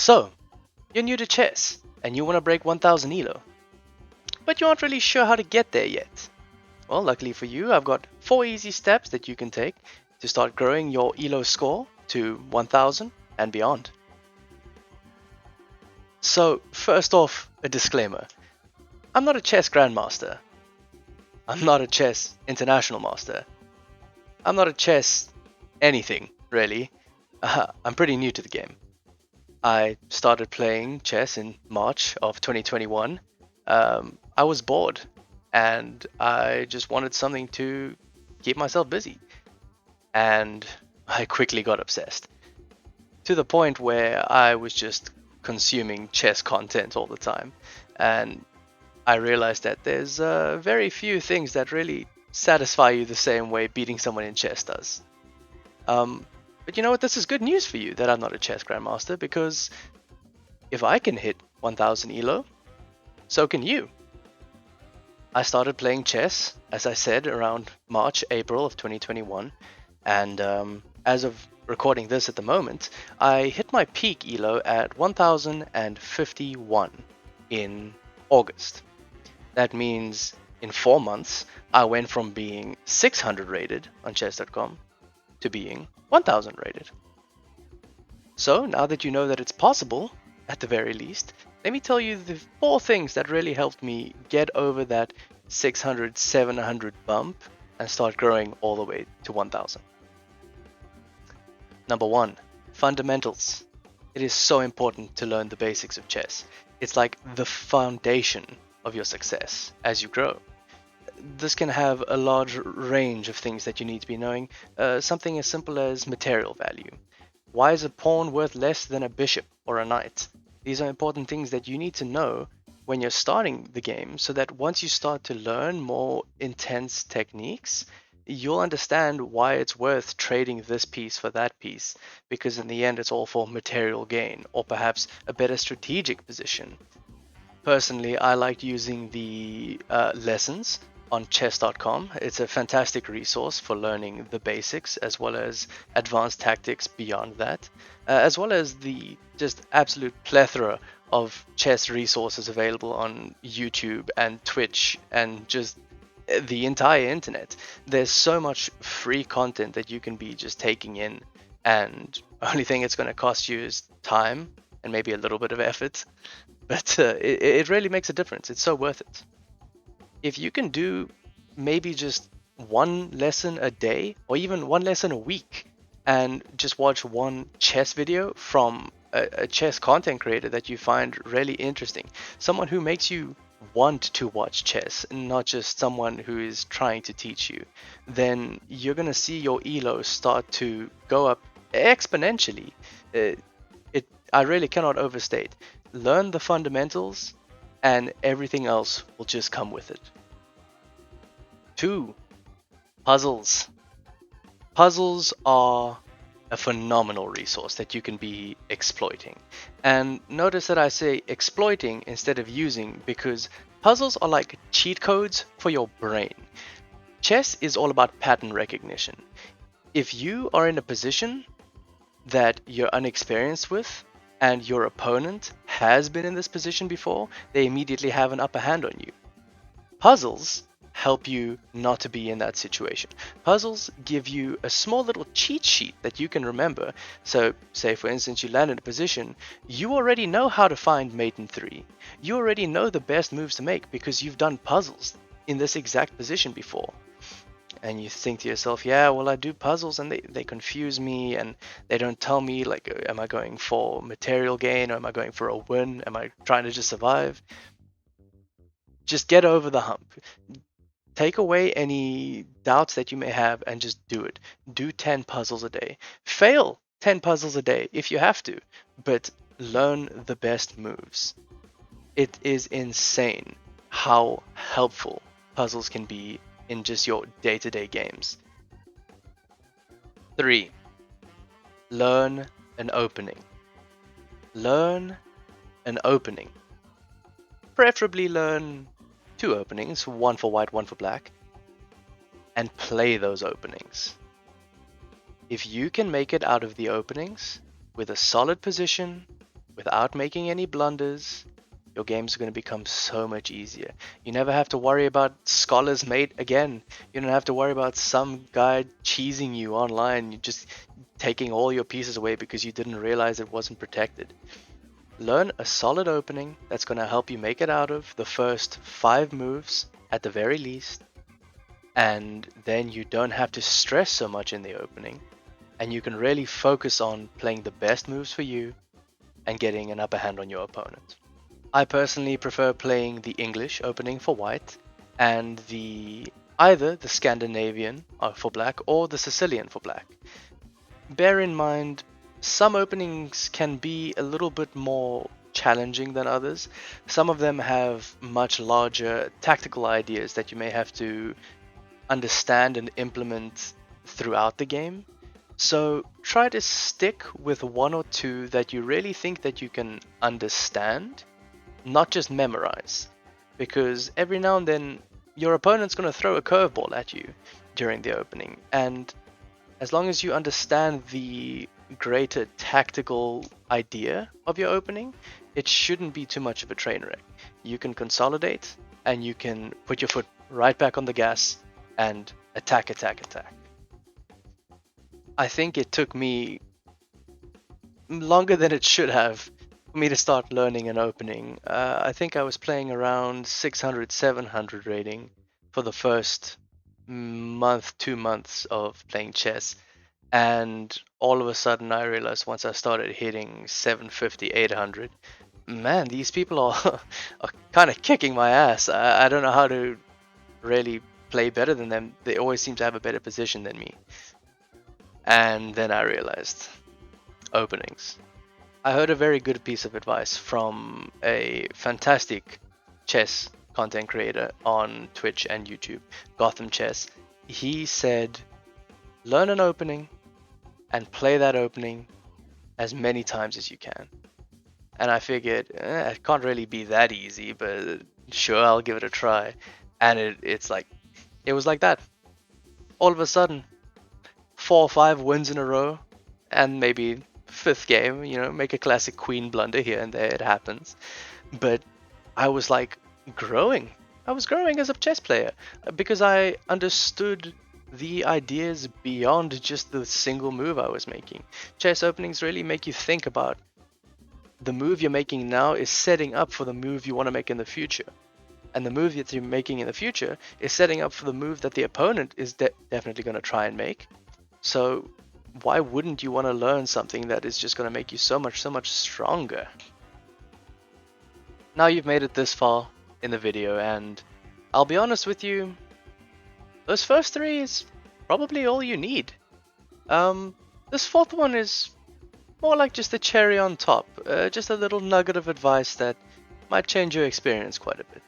So, you're new to chess, and you want to break 1000 ELO, but you aren't really sure how to get there yet. Well, luckily for you, I've got 4 easy steps that you can take to start growing your ELO score to 1000 and beyond. So, first off, a disclaimer. I'm not a chess grandmaster. I'm not a chess international master. I'm not a chess anything, really. I'm pretty new to the game. I started playing chess in March of 2021. I was bored and I just wanted something to keep myself busy. And I quickly got obsessed to the point where I was just consuming chess content all the time. And I realized that there's very few things that really satisfy you the same way beating someone in chess does. But you know what? This is good news for you that I'm not a chess grandmaster, because if I can hit 1000 ELO, so can you. I started playing chess, as I said, around March, April of 2021, and as of recording this at the moment, I hit my peak ELO at 1051 in August. That means in 4 months, I went from being 600 rated on chess.com to being 1000 rated. So now that you know that it's possible, at the very least, let me tell you the 4 things that really helped me get over that 600, 700 bump and start growing all the way to 1000. Number 1, fundamentals. It is so important to learn the basics of chess. It's like the foundation of your success as you grow. This can have a large range of things that you need to be knowing. Something as simple as material value. Why is a pawn worth less than a bishop or a knight? These are important things that you need to know when you're starting the game, so that once you start to learn more intense techniques, you'll understand why it's worth trading this piece for that piece, because in the end it's all for material gain, or perhaps a better strategic position. Personally, I like using the lessons on chess.com. It's a fantastic resource for learning the basics as well as advanced tactics beyond that, as well as the just absolute plethora of chess resources available on YouTube and Twitch and just the entire internet. There's so much free content that you can be just taking in, and only thing it's going to cost you is time and maybe a little bit of effort, but it really makes a difference. It's so worth it. If you can do maybe just one lesson a day or even one lesson a week and just watch one chess video from a chess content creator that you find really interesting, someone who makes you want to watch chess and not just someone who is trying to teach you, then you're going to see your elo start to go up exponentially. I really cannot overstate. Learn the fundamentals and everything else will just come with it. 2, puzzles. Puzzles are a phenomenal resource that you can be exploiting. And notice that I say exploiting instead of using, because puzzles are like cheat codes for your brain. Chess is all about pattern recognition. If you are in a position that you're unexperienced with, and your opponent has been in this position before, they immediately have an upper hand on you. Puzzles help you not to be in that situation. Puzzles give you a small little cheat sheet that you can remember. So, say for instance you land in a position, you already know how to find mate in 3. You already know the best moves to make because you've done puzzles in this exact position before. And you think to yourself, yeah, well, I do puzzles and they confuse me and they don't tell me, like, am I going for material gain or am I going for a win? Am I trying to just survive? Just get over the hump. Take away any doubts that you may have and just do it. Do 10 puzzles a day. Fail 10 puzzles a day if you have to, but learn the best moves. It is insane how helpful puzzles can be in just your day-to-day games. 3, learn an opening. Learn an opening. Preferably learn 2 openings, one for white, one for black, and play those openings. If you can make it out of the openings with a solid position, without making any blunders, your games are going to become so much easier. You never have to worry about Scholar's Mate again. You don't have to worry about some guy cheesing you online. You're just taking all your pieces away because you didn't realize it wasn't protected. Learn a solid opening that's going to help you make it out of the first 5 moves at the very least. And then you don't have to stress so much in the opening. And you can really focus on playing the best moves for you and getting an upper hand on your opponent. I personally prefer playing the English opening for white and either the Scandinavian for black or the Sicilian for black. Bear in mind, some openings can be a little bit more challenging than others. Some of them have much larger tactical ideas that you may have to understand and implement throughout the game. So try to stick with 1 or 2 that you really think that you can understand, not just memorize, because every now and then your opponent's going to throw a curveball at you during the opening, and as long as you understand the greater tactical idea of your opening, it shouldn't be too much of a train wreck. You can consolidate and you can put your foot right back on the gas and attack. I think it took me longer than it should have for me to start learning an opening. I think I was playing around 600, 700 rating for the first month, 2 months of playing chess. And all of a sudden I realized once I started hitting 750, 800, man, these people are kind of kicking my ass. I don't know how to really play better than them. They always seem to have a better position than me. And then I realized openings. I heard a very good piece of advice from a fantastic chess content creator on Twitch and YouTube, Gotham Chess. He said, learn an opening and play that opening as many times as you can. And I figured, it can't really be that easy, but sure, I'll give it a try. And it was like that. All of a sudden, 4 or 5 wins in a row, and maybe 5th game, make a classic queen blunder here and there, it happens. But I was like growing. I was growing as a chess player because I understood the ideas beyond just the single move I was making. Chess openings really make you think about the move you're making now is setting up for the move you want to make in the future. And the move that you're making in the future is setting up for the move that the opponent is definitely going to try and make. So why wouldn't you want to learn something that is just going to make you so much stronger? Now you've made it this far in the video, and I'll be honest with you, those first 3 is probably all you need. This 4th one is more like just a cherry on top, just a little nugget of advice that might change your experience quite a bit.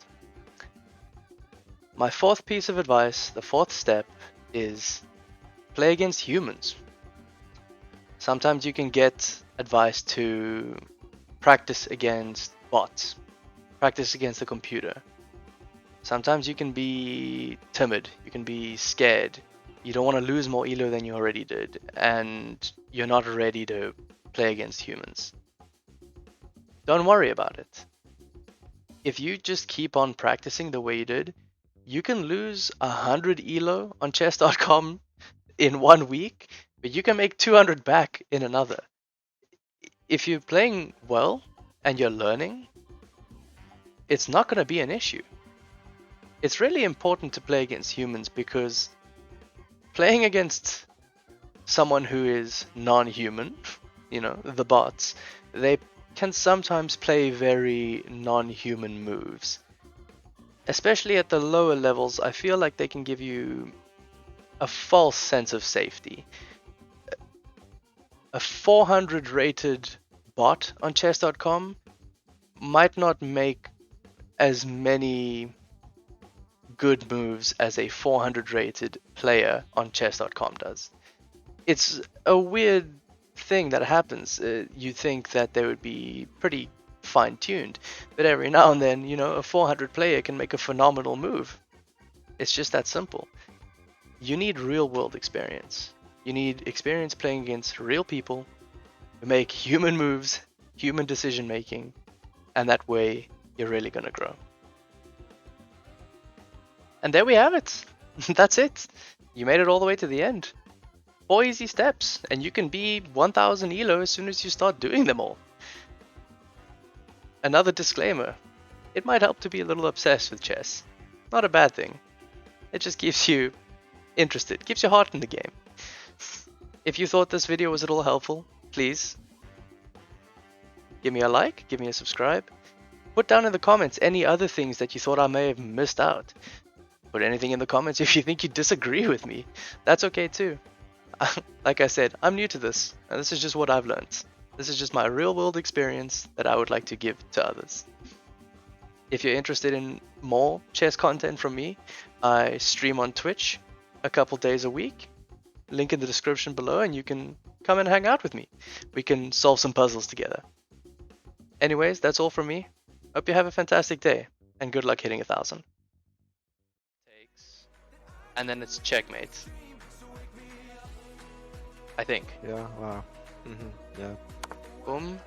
My 4th piece of advice, the 4th step, is play against humans. Sometimes you can get advice to practice against bots, practice against the computer. Sometimes you can be timid, you can be scared, you don't want to lose more ELO than you already did, and you're not ready to play against humans. Don't worry about it. If you just keep on practicing the way you did, you can lose 100 ELO on chess.com in 1 week, but you can make 200 back in another. If you're playing well and you're learning, it's not going to be an issue. It's really important to play against humans because playing against someone who is non-human, the bots, they can sometimes play very non-human moves. Especially at the lower levels, I feel like they can give you a false sense of safety. A 400 rated bot on chess.com might not make as many good moves as a 400 rated player on chess.com does. It's a weird thing that happens. You think that they would be pretty fine-tuned, but every now and then, a 400 player can make a phenomenal move. It's just that simple. You need real-world experience. You need experience playing against real people who make human moves human decision making, and that way you're really gonna grow. And there we have it. That's it. You made it all the way to the end. 4 easy steps, and you can be 1000 ELO as soon as you start doing them all. Another disclaimer, it might help to be a little obsessed with chess. Not a bad thing. It just keeps you interested, keeps your heart in the game. If you thought this video was at all helpful, please give me a like, give me a subscribe. Put down in the comments any other things that you thought I may have missed out. Put anything in the comments if you think you disagree with me. That's okay too. Like I said, I'm new to this, and this is just what I've learned. This is just my real world experience that I would like to give to others. If you're interested in more chess content from me, I stream on Twitch a couple days a week. Link in the description below, and you can come and hang out with me. We can solve some puzzles together. Anyways, that's all from me. Hope you have a fantastic day, and good luck hitting 1000. Takes, and then it's checkmate. I think. Yeah, wow. Yeah. Boom,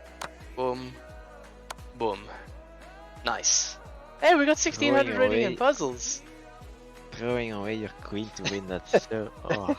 boom, boom. Nice. Hey, we got 1600 Throwing rating away. in puzzles. Throwing away your queen to win that. So, oh.